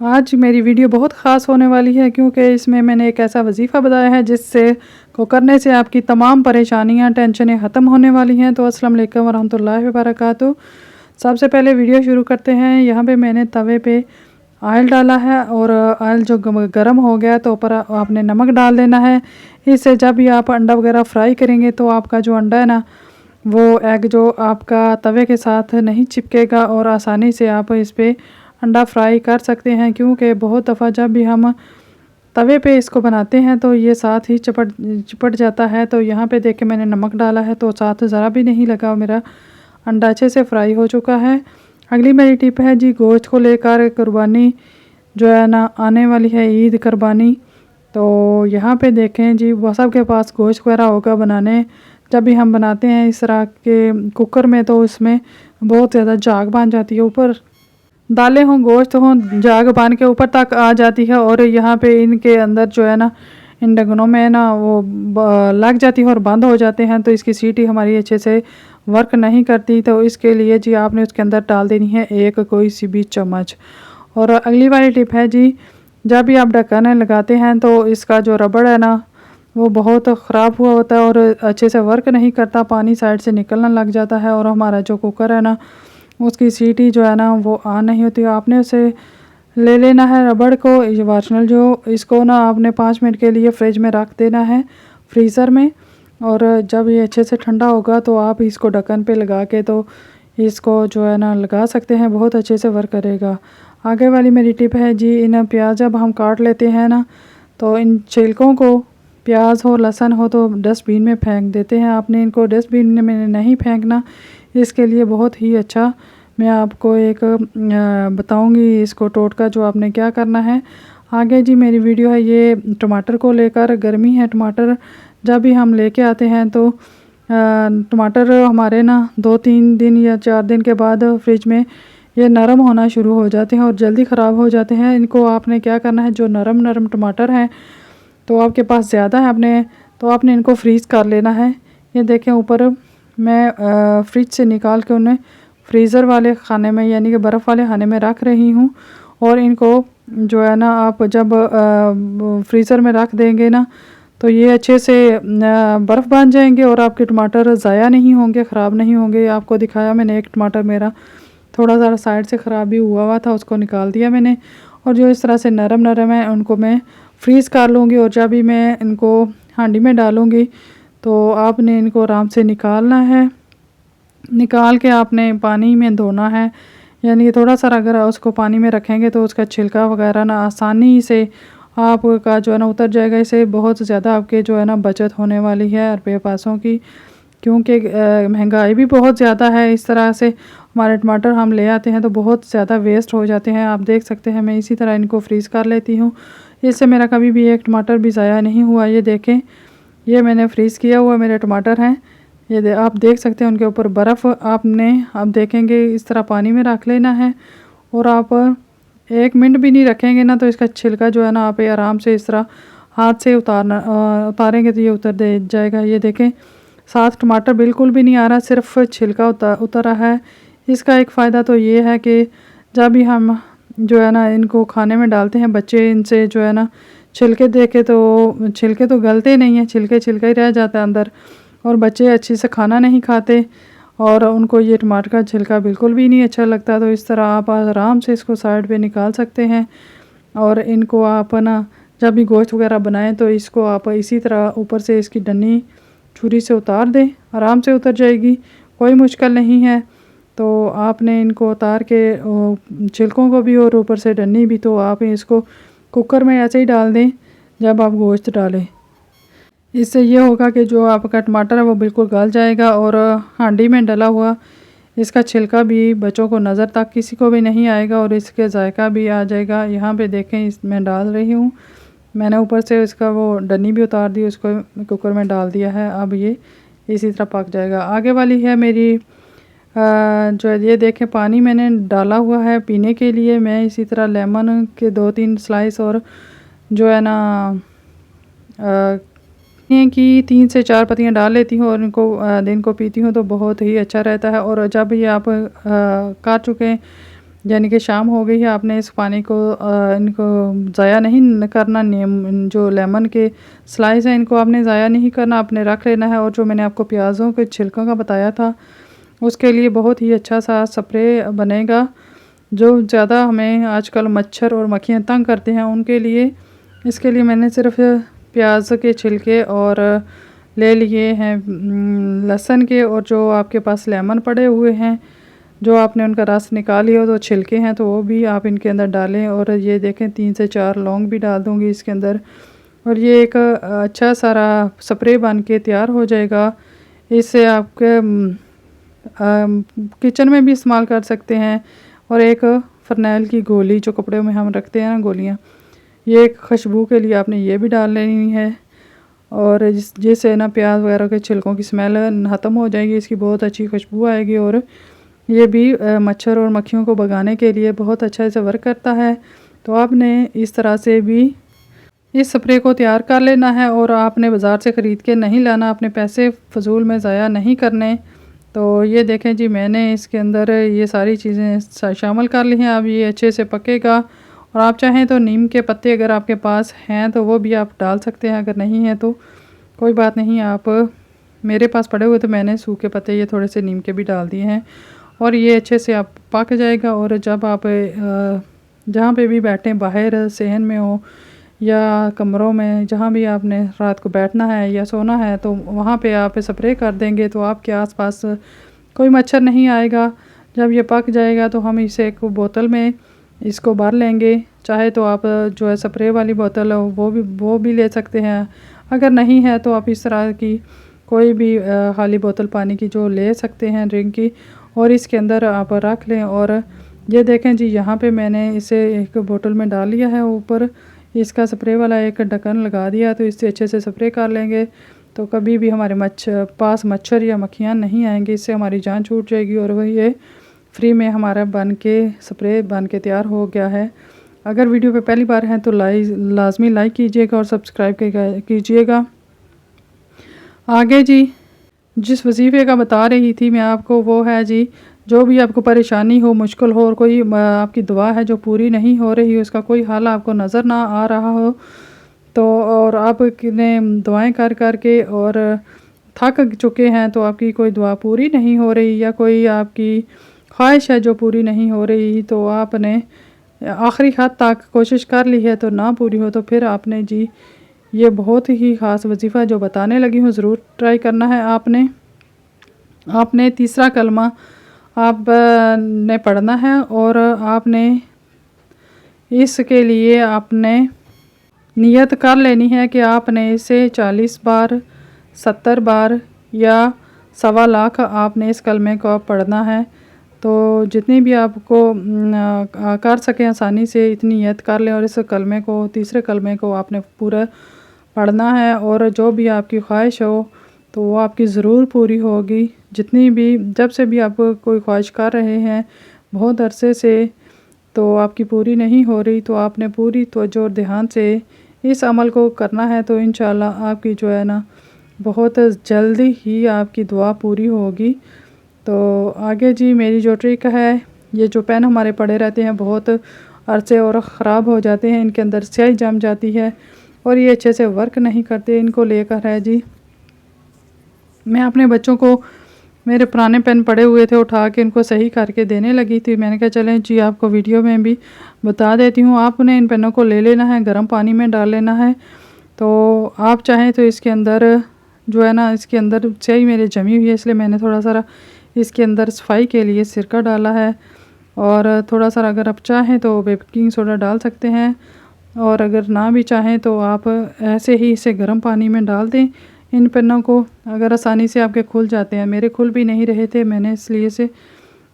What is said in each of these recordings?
आज मेरी वीडियो बहुत ख़ास होने वाली है क्योंकि इसमें मैंने एक ऐसा वजीफ़ा बताया है जिससे को करने से आपकी तमाम परेशानियां टेंशनें ख़त्म होने वाली हैं। तो अस्सलाम वालेकुम वरहमतुल्लाहि वबरकातुहू। सबसे पहले वीडियो शुरू करते हैं। यहाँ पे मैंने तवे पे ऑयल डाला है और ऑयल जो गर्म हो गया तो ऊपर आपने नमक डाल देना है। इससे जब भी आप अंडा वगैरह फ्राई करेंगे तो आपका जो अंडा है ना वो एग जो आपका तवे के साथ नहीं चिपकेगा और आसानी से आप इस पर अंडा फ्राई कर सकते हैं। क्योंकि बहुत दफ़ा जब भी हम तवे पे इसको बनाते हैं तो ये साथ ही चिपट जाता है। तो यहाँ पे देख के मैंने नमक डाला है तो साथ ज़रा भी नहीं लगा, मेरा अंडा अच्छे से फ्राई हो चुका है। अगली मेरी टिप है जी, गोश्त को लेकर कुर्बानी जो है ना आने वाली है, ईद कुर्बानी। तो यहाँ पे देखें जी, वो सबके पास गोश्त वगैरह होगा बनाने। जब भी हम बनाते हैं इस तरह के कुकर में तो उसमें बहुत ज़्यादा झाग बन जाती है, ऊपर दालें हों गोश्त हों झाग बन के ऊपर तक आ जाती है और यहाँ पे इनके अंदर जो है ना इन ढक्कनों में ना वो लग जाती है और बंद हो जाते हैं। तो इसकी सीटी हमारी अच्छे से वर्क नहीं करती। तो इसके लिए जी आपने उसके अंदर डाल देनी है एक कोई सी भी चम्मच। और अगली वाली टिप है जी, जब भी आप ढक्कन लगाते हैं तो इसका जो रबड़ है ना वो बहुत ख़राब हुआ होता है और अच्छे से वर्क नहीं करता, पानी साइड से निकलना लग जाता है और हमारा जो कुकर है ना उसकी सीटी जो है ना वो ऑन नहीं होती। आपने उसे ले लेना है रबड़ को, ये वार्शनल जो, इसको ना आपने 5 मिनट के लिए फ्रिज में रख देना है फ्रीज़र में। और जब ये अच्छे से ठंडा होगा तो आप इसको ढक्कन पे लगा के तो इसको जो है ना लगा सकते हैं, बहुत अच्छे से वर्क करेगा। आगे वाली मेरी टिप है जी, इन प्याज जब हम काट लेते हैं ना तो इन छिलकों को, प्याज हो लहसुन हो तो डस्टबिन में फेंक देते हैं। आपने इनको डस्टबिन में नहीं फेंकना। इसके लिए बहुत ही अच्छा मैं आपको एक बताऊंगी इसको टोटका जो आपने क्या करना है। आगे जी मेरी वीडियो है ये टमाटर को लेकर। गर्मी है, टमाटर जब भी हम लेके आते हैं तो टमाटर हमारे ना 2-3 दिन या 4 दिन के बाद फ्रिज में ये नरम होना शुरू हो जाते हैं और जल्दी ख़राब हो जाते हैं। इनको आपने क्या करना है, जो नरम नरम टमाटर हैं तो आपके पास ज़्यादा है तो आपने इनको फ्रीज़ कर लेना है। ये देखें ऊपर मैं फ्रिज से निकाल के उन्हें फ्रीज़र वाले खाने में यानी कि बर्फ़ वाले खाने में रख रही हूँ। और इनको जो है ना आप जब फ्रीज़र में रख देंगे ना तो ये अच्छे से बर्फ़ बन जाएंगे और आपके टमाटर ज़ाया नहीं होंगे, ख़राब नहीं होंगे। आपको दिखाया मैंने, एक टमाटर मेरा थोड़ा सा साइड से ख़राब भी हुआ था, उसको निकाल दिया मैंने। और जो इस तरह से नरम नरम है उनको मैं फ्रीज़ कर लूँगी और जब भी मैं इनको हांडी में डालूँगी तो आपने इनको आराम से निकालना है। निकाल के आपने पानी में धोना है, यानी कि थोड़ा सा अगर उसको पानी में रखेंगे तो उसका छिलका वगैरह ना आसानी से आपका जो है ना उतर जाएगा। इससे बहुत ज़्यादा आपके जो है ना बचत होने वाली है रुपये पैसों की, क्योंकि महंगाई भी बहुत ज़्यादा है। इस तरह से हमारे टमाटर हम ले आते हैं तो बहुत ज़्यादा वेस्ट हो जाते हैं। आप देख सकते हैं मैं इसी तरह इनको फ्रीज़ कर लेती हूँ, इससे मेरा कभी भी एक टमाटर भी ज़ाया नहीं हुआ। ये देखें, ये मैंने फ्रीज़ किया हुआ मेरे टमाटर हैं। ये आप देख सकते हैं उनके ऊपर बर्फ़ आपने, आप देखेंगे इस तरह पानी में रख लेना है और आप 1 मिनट भी नहीं रखेंगे ना तो इसका छिलका जो है ना आप आराम से इस तरह हाथ से उतारेंगे तो ये उतर दे जाएगा। ये देखें साथ टमाटर बिल्कुल भी नहीं आ रहा, सिर्फ छिलका उतर रहा है। इसका एक फ़ायदा तो ये है कि जब भी हम जो है ना इनको खाने में डालते हैं, बच्चे इनसे जो है ना छिलके देखे तो छिलके तो गलते नहीं हैं, छिलके छिलका ही रह जाता है अंदर और बच्चे अच्छे से खाना नहीं खाते और उनको ये टमाटर का छिलका बिल्कुल भी नहीं अच्छा लगता। तो इस तरह आप आराम से इसको साइड पे निकाल सकते हैं और इनको आप ना जब भी गोश्त वगैरह बनाएं तो इसको आप इसी तरह ऊपर से इसकी डंडी छुरी से उतार दें, आराम से उतर जाएगी, कोई मुश्किल नहीं है। तो आपने इनको उतार के छिलकों को भी और ऊपर से डंडी भी, तो आप इसको कुकर में ऐसे ही डाल दें जब आप गोश्त डालें। इससे ये होगा कि जो आपका टमाटर है वो बिल्कुल गल जाएगा और हांडी में डला हुआ इसका छिलका भी बच्चों को नज़र तक किसी को भी नहीं आएगा और इसके जायका भी आ जाएगा। यहाँ पे देखें इसमें डाल रही हूँ मैंने, ऊपर से इसका वो डन्नी भी उतार दी, उसको कुकर में डाल दिया है। अब ये इसी तरह पक जाएगा। आगे वाली है मेरी जो है, ये देखें पानी मैंने डाला हुआ है पीने के लिए। मैं इसी तरह लेमन के 2-3 स्लाइस और जो है ना की 3 से 4 पत्तियां डाल लेती हूँ और इनको दिन को पीती हूँ तो बहुत ही अच्छा रहता है। और जब ये आप काट चुके यानी कि शाम हो गई है, आपने इस पानी को इनको ज़ाया नहीं करना। जो लेमन के स्लाइस हैं इनको आपने ज़ाया नहीं करना, आपने रख लेना है। और जो मैंने आपको प्याज़ों के छिलकों का बताया था उसके लिए बहुत ही अच्छा सा स्प्रे बनेगा। जो ज़्यादा हमें आजकल मच्छर और मक्खियाँ तंग करते हैं उनके लिए, इसके लिए मैंने सिर्फ प्याज के छिलके और ले लिए हैं लहसुन के, और जो आपके पास लेमन पड़े हुए हैं जो आपने उनका रस निकाल लिया हो तो छिलके हैं तो वो भी आप इनके अंदर डालें। और ये देखें 3 से 4 लौंग भी डाल दूँगी इसके अंदर, और ये एक अच्छा सारा स्प्रे बन के तैयार हो जाएगा। इससे आपके किचन में भी इस्तेमाल कर सकते हैं। और एक फ़रनैल की गोली जो कपड़े में हम रखते हैं ना गोलियाँ, ये एक खुशबू के लिए आपने ये भी डाल लेनी है। और जिससे ना प्याज वगैरह के छिलकों की स्मेल ख़त्म हो जाएगी, इसकी बहुत अच्छी खुशबू आएगी। और ये भी मच्छर और मक्खियों को भगाने के लिए बहुत अच्छा से वर्क करता है। तो आपने इस तरह से भी इस स्प्रे को तैयार कर लेना है, और आपने बाज़ार से ख़रीद के नहीं लाना, अपने पैसे फ़जूल में ज़ाया नहीं करने। तो ये देखें जी, मैंने इसके अंदर ये सारी चीज़ें शामिल कर ली हैं। अब ये अच्छे से पकेगा। और आप चाहें तो नीम के पत्ते अगर आपके पास हैं तो वो भी आप डाल सकते हैं, अगर नहीं है तो कोई बात नहीं। आप मेरे पास पड़े हुए तो मैंने सूखे पत्ते ये थोड़े से नीम के भी डाल दिए हैं। और ये अच्छे से आप पक जाएगा। और जब आप जहाँ पे भी बैठें, बाहर सहन में हो या कमरों में, जहाँ भी आपने रात को बैठना है या सोना है, तो वहाँ पे आप स्प्रे कर देंगे तो आपके आसपास कोई मच्छर नहीं आएगा। जब ये पक जाएगा तो हम इसे एक बोतल में इसको भर लेंगे। चाहे तो आप जो है स्प्रे वाली बोतल वो भी ले सकते हैं, अगर नहीं है तो आप इस तरह की कोई भी खाली बोतल पानी की जो ले सकते हैं ड्रिंक की, और इसके अंदर आप रख लें। और ये देखें जी, यहाँ पे मैंने इसे एक बोतल में डाल लिया है, ऊपर इसका स्प्रे वाला एक ढक्कन लगा दिया, तो इससे अच्छे से स्प्रे कर लेंगे तो कभी भी हमारे मच्छर या मक्खियाँ नहीं आएंगी। इससे हमारी जान छूट जाएगी। और वही ये फ्री में हमारा स्प्रे बन के तैयार हो गया है। अगर वीडियो पे पहली बार हैं तो लाजमी लाइक कीजिएगा और सब्सक्राइब कीजिएगा। आगे जी, जिस वजीफ़े का बता रही थी मैं आपको, वो है जी, जो भी आपको परेशानी हो, मुश्किल हो, और कोई आपकी दुआ है जो पूरी नहीं हो रही हो, उसका कोई हल आपको नज़र ना आ रहा हो, तो और आप दुआएं कर कर के और थक चुके हैं, तो आपकी कोई दुआ पूरी नहीं हो रही या कोई आपकी ख्वाहिश है जो पूरी नहीं हो रही, तो आपने आखिरी हद तक कोशिश कर ली है तो ना पूरी हो, तो फिर आपने जी ये बहुत ही ख़ास वजीफ़ा जो बताने लगी हूँ ज़रूर ट्राई करना है। आपने तीसरा कलमा ने पढ़ना है, और आपने इसके लिए आपने नियत कर लेनी है कि आपने इसे 40 बार, 70 बार या 1.25 लाख आपने इस कलमे को पढ़ना है। तो जितनी भी आपको कर सकें आसानी से इतनी नियत कर लें, और इस कलमे को, तीसरे कलमे को आपने पूरा पढ़ना है। और जो भी आपकी ख्वाहिश हो तो वो आपकी ज़रूर पूरी होगी। जब से भी आप कोई ख्वाहिश कर रहे हैं बहुत अरसे से, तो आपकी पूरी नहीं हो रही, तो आपने पूरी तवज्जो और ध्यान से इस अमल को करना है। तो इंशाल्लाह आपकी जो है ना बहुत जल्दी ही आपकी दुआ पूरी होगी। तो आगे जी, मेरी जो ट्रिक है, ये जो पेन हमारे पड़े रहते हैं बहुत अरसे और ख़राब हो जाते हैं, इनके अंदर स्याही जम जाती है और ये अच्छे से वर्क नहीं करते, इनको लेकर है जी मैं अपने बच्चों को, मेरे पुराने पेन पड़े हुए थे, उठा के इनको सही करके देने लगी थी। मैंने कहा चलें जी आपको वीडियो में भी बता देती हूँ। आपने इन पेनों को ले लेना है, गर्म पानी में डाल लेना है। तो आप चाहें तो इसके अंदर जो है ना, इसके अंदर स्याही मेरे जमी हुई है, इसलिए मैंने थोड़ा सा इसके अंदर सफाई के लिए सिरका डाला है। और थोड़ा सा अगर आप चाहें तो बेकिंग सोडा डाल सकते हैं, और अगर ना भी चाहें तो आप ऐसे ही इसे गर्म पानी में डाल दें इन पेनों को। अगर आसानी से आपके खुल जाते हैं, मेरे खुल भी नहीं रहे थे, मैंने इसलिए से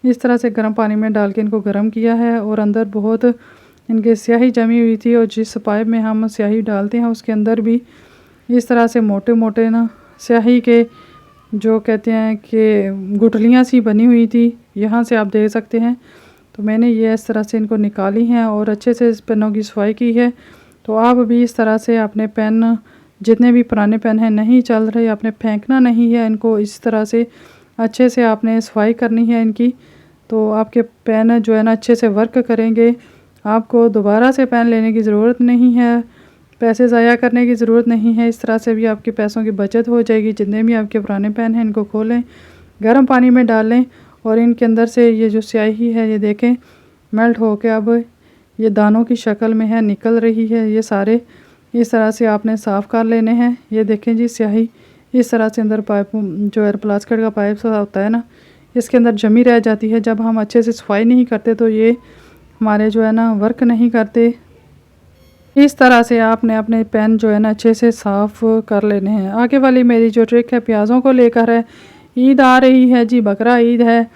इस तरह से गर्म पानी में डाल के इनको गर्म किया है। और अंदर बहुत इनके स्याही जमी हुई थी, और जिस पाइप में हम स्याही डालते हैं उसके अंदर भी इस तरह से मोटे मोटे ना स्याही के जो कहते हैं कि गुठलियाँ सी बनी हुई थी, यहाँ से आप देख सकते हैं। तो मैंने ये इस तरह से इनको निकाली हैं और अच्छे से इस पेनों की सफाई की है। तो आप भी इस तरह से अपने पेन, जितने भी पुराने पेन हैं नहीं चल रहे, आपने फेंकना नहीं है इनको, इस तरह से अच्छे से आपने सफाई करनी है इनकी, तो आपके पेन जो है ना अच्छे से वर्क करेंगे। आपको दोबारा से पेन लेने की ज़रूरत नहीं है, पैसे ज़ाया करने की ज़रूरत नहीं है। इस तरह से भी आपके पैसों की बचत हो जाएगी। जितने भी आपके पुराने पेन हैं इनको खोलें, गर्म पानी में डालें और इनके अंदर से ये जो स्याही है ये देखें मेल्ट हो के अब ये दानों की शक्ल में है, निकल रही है। ये सारे इस तरह से आपने साफ़ कर लेने हैं। ये देखें जी स्याही इस तरह से अंदर पाइप जो है प्लास्टिक का पाइप सा होता है ना, इसके अंदर जमी रह जाती है। जब हम अच्छे से सफाई नहीं करते तो ये हमारे जो है ना वर्क नहीं करते। इस तरह से आपने अपने पेन जो है ना अच्छे से साफ़ कर लेने हैं। आगे वाली मेरी जो ट्रिक है प्याज़ों को लेकर है। ईद आ रही है जी, बकरा ईद है।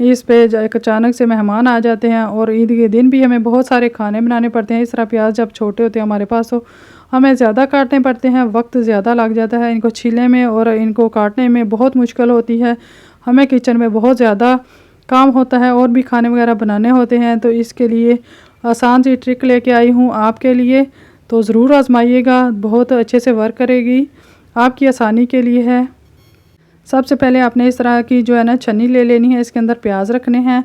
इस पे एक अचानक से मेहमान आ जाते हैं और ईद के दिन भी हमें बहुत सारे खाने बनाने पड़ते हैं। इस तरह प्याज जब छोटे होते हैं हमारे पास तो हमें ज़्यादा काटने पड़ते हैं, वक्त ज़्यादा लग जाता है इनको छीलने में और इनको काटने में बहुत मुश्किल होती है। हमें किचन में बहुत ज़्यादा काम होता है और भी खाने वगैरह बनाने होते हैं। तो इसके लिए आसान सी ट्रिक लेके आई हूँ आपके लिए, तो ज़रूर आजमाइएगा, बहुत अच्छे से वर्क करेगी, आपकी आसानी के लिए है। सबसे पहले आपने इस तरह की जो है ना छन्नी ले लेनी है, इसके अंदर प्याज रखने हैं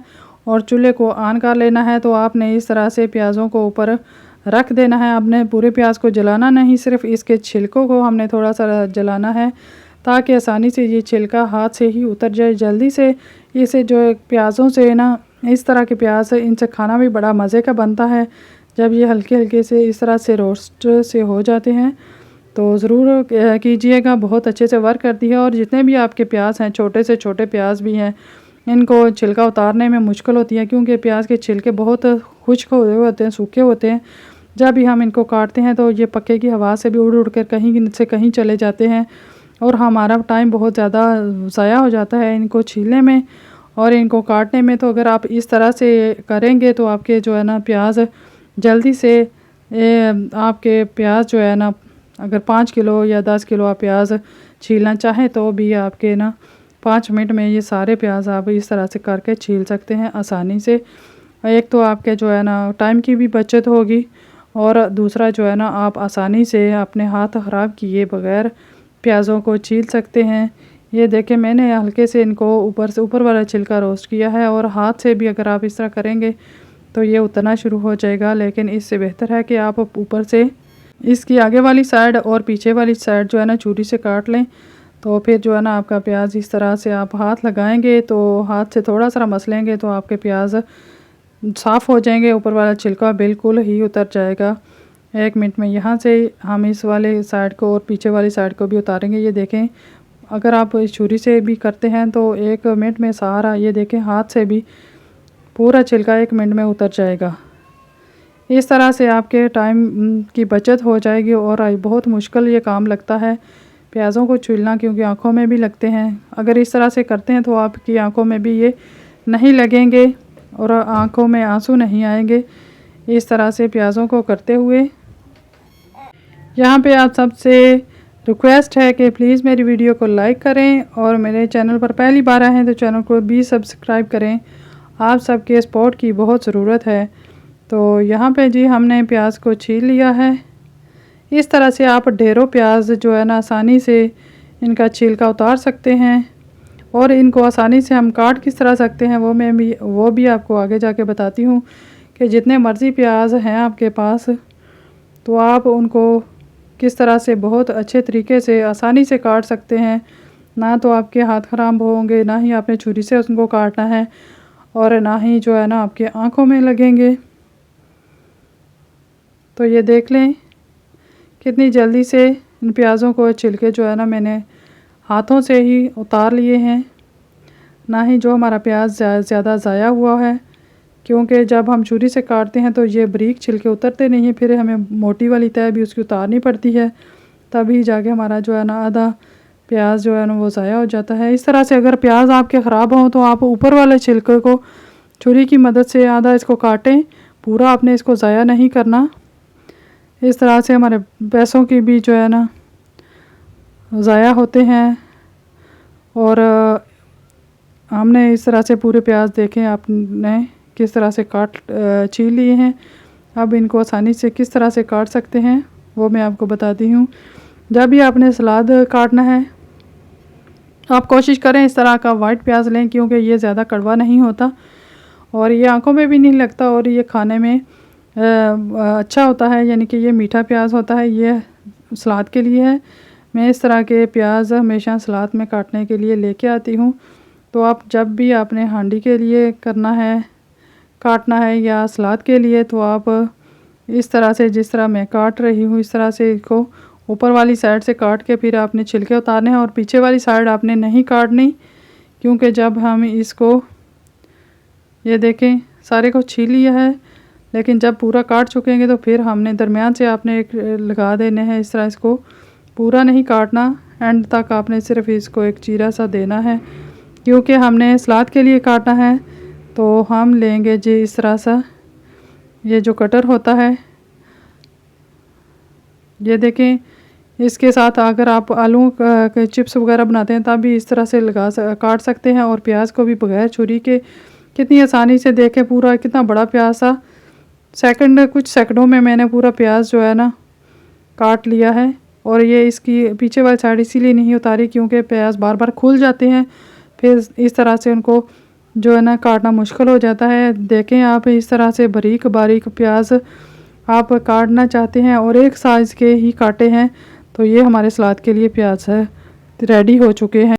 और चूल्हे को ऑन कर लेना है। तो आपने इस तरह से प्याज़ों को ऊपर रख देना है। आपने पूरे प्याज को जलाना नहीं, सिर्फ इसके छिलकों को हमने थोड़ा सा जलाना है ताकि आसानी से ये छिलका हाथ से ही उतर जाए जल्दी से। इसे जो प्याज़ों से ना इस तरह के प्याज इनसे खाना भी बड़ा मज़े का बनता है जब ये हल्के हल्के से इस तरह से रोस्ट से हो जाते हैं। तो ज़रूर कीजिएगा, बहुत अच्छे से वर्क करती है। और जितने भी आपके प्याज हैं, छोटे से छोटे प्याज भी हैं, इनको छिलका उतारने में मुश्किल होती है क्योंकि प्याज के छिलके बहुत खुश्क हुए होते हैं, सूखे होते हैं। जब भी हम इनको काटते हैं तो ये पक्के की हवा से भी उड़ उड़ कर कहीं से कहीं चले जाते हैं और हमारा टाइम बहुत ज़्यादा ज़ाया हो जाता है इनको छीलने में और इनको काटने में। तो अगर आप इस तरह से करेंगे तो आपके जो है ना प्याज जल्दी से आपके प्याज जो है ना, अगर 5 किलो या 10 किलो आप प्याज छीलना चाहें तो भी आपके ना 5 मिनट में ये सारे प्याज आप इस तरह से करके छील सकते हैं आसानी से। एक तो आपके जो है ना टाइम की भी बचत होगी और दूसरा जो है ना आप आसानी से अपने हाथ ख़राब किए बगैर प्याज़ों को छील सकते हैं। ये देखें मैंने हल्के से इनको ऊपर से ऊपर वाला छिलका रोस्ट किया है और हाथ से भी अगर आप इस तरह करेंगे तो ये उतना शुरू हो जाएगा, लेकिन इससे बेहतर है कि आप ऊपर से इसकी आगे वाली साइड और पीछे वाली साइड जो है ना छुरी से काट लें। तो फिर जो है ना आपका प्याज इस तरह से आप हाथ लगाएंगे तो हाथ से थोड़ा सा मसलेंगे तो आपके प्याज साफ़ हो जाएंगे, ऊपर वाला छिलका बिल्कुल ही उतर जाएगा 1 मिनट में। यहाँ से हम इस वाले साइड को और पीछे वाली साइड को भी उतारेंगे। ये देखें अगर आप छुरी से भी करते हैं तो 1 मिनट में सारा, ये देखें हाथ से भी पूरा छिलका 1 मिनट में उतर जाएगा। इस तरह से आपके टाइम की बचत हो जाएगी और बहुत मुश्किल ये काम लगता है प्याज़ों को छीलना क्योंकि आँखों में भी लगते हैं। अगर इस तरह से करते हैं तो आपकी आँखों में भी ये नहीं लगेंगे और आँखों में आंसू नहीं आएंगे इस तरह से प्याज़ों को करते हुए। यहाँ पे आप सबसे रिक्वेस्ट है कि प्लीज़ मेरी वीडियो को लाइक करें और मेरे चैनल पर पहली बार आए हैं तो चैनल को भी सब्सक्राइब करें। आप सबके सपोर्ट की बहुत ज़रूरत है। तो यहाँ पे जी हमने प्याज को छील लिया है। इस तरह से आप ढेरों प्याज जो है ना आसानी से इनका छिलका उतार सकते हैं और इनको आसानी से हम काट किस तरह सकते हैं वो भी आपको आगे जाके बताती हूँ कि जितने मर्ज़ी प्याज हैं आपके पास तो आप उनको किस तरह से बहुत अच्छे तरीके से आसानी से काट सकते हैं। ना तो आपके हाथ ख़राब होंगे, ना ही आपने छुरी से उनको काटना है और ना ही जो है ना आपके आँखों में लगेंगे। तो ये देख लें कितनी जल्दी से इन प्याज़ों को छिलके जो है ना मैंने हाथों से ही उतार लिए हैं। ना ही जो हमारा प्याज ज़्यादा ज़ाया हुआ है क्योंकि जब हम छुरी से काटते हैं तो ये बारीक छिलके उतरते नहीं हैं, फिर हमें मोटी वाली तह भी उसकी उतारनी पड़ती है, तभी जाके हमारा जो है ना आधा प्याज जो है ना वो ज़ाया हो जाता है। इस तरह से अगर प्याज आपके ख़राब हों तो आप ऊपर वाले छिलके को छुरी की मदद से आधा इसको काटें, पूरा आपने इसको ज़ाया नहीं करना। इस तरह से हमारे पैसों की भी जो है ना ज़ाया होते हैं। और हमने इस तरह से पूरे प्याज देखें आपने किस तरह से काट छील लिए हैं। अब इनको आसानी से किस तरह से काट सकते हैं वो मैं आपको बताती हूँ। जब भी आपने सलाद काटना है आप कोशिश करें इस तरह का वाइट प्याज लें क्योंकि ये ज़्यादा कड़वा नहीं होता और ये आंखों में भी नहीं लगता और ये खाने में अच्छा होता है, यानी कि ये मीठा प्याज होता है। ये सलाद के लिए है। मैं इस तरह के प्याज हमेशा सलाद में काटने के लिए लेके आती हूँ। तो आप जब भी आपने हांडी के लिए करना है, काटना है या सलाद के लिए, तो आप इस तरह से, जिस तरह मैं काट रही हूँ, इस तरह से इसको ऊपर वाली साइड से काट के फिर आपने छिलके उतारने हैं और पीछे वाली साइड आपने नहीं काटनी, क्योंकि जब हम इसको, ये देखें सारे को छील लिया है, लेकिन जब पूरा काट चुकेंगे तो फिर हमने दरमियान से आपने एक लगा देने हैं। इस तरह इसको पूरा नहीं काटना, एंड तक आपने सिर्फ इसको एक चीरा सा देना है, क्योंकि हमने सलाद के लिए काटना है। तो हम लेंगे जी इस तरह सा, ये जो कटर होता है, ये देखें, इसके साथ अगर आप आलू के चिप्स वगैरह बनाते हैं तब भी इस तरह से काट सकते हैं। और प्याज को भी बगैर छुरी के कितनी आसानी से, देखें पूरा कितना बड़ा प्याज था, कुछ सेकंडों में मैंने पूरा प्याज जो है ना काट लिया है। और ये इसकी पीछे वाली साइड इसीलिए नहीं उतारी क्योंकि प्याज बार बार खुल जाते हैं, फिर इस तरह से उनको जो है ना काटना मुश्किल हो जाता है। देखें आप इस तरह से बारीक बारीक प्याज आप काटना चाहते हैं और एक साइज़ के ही काटे हैं, तो ये हमारे सलाद के लिए प्याज है रेडी हो चुके हैं।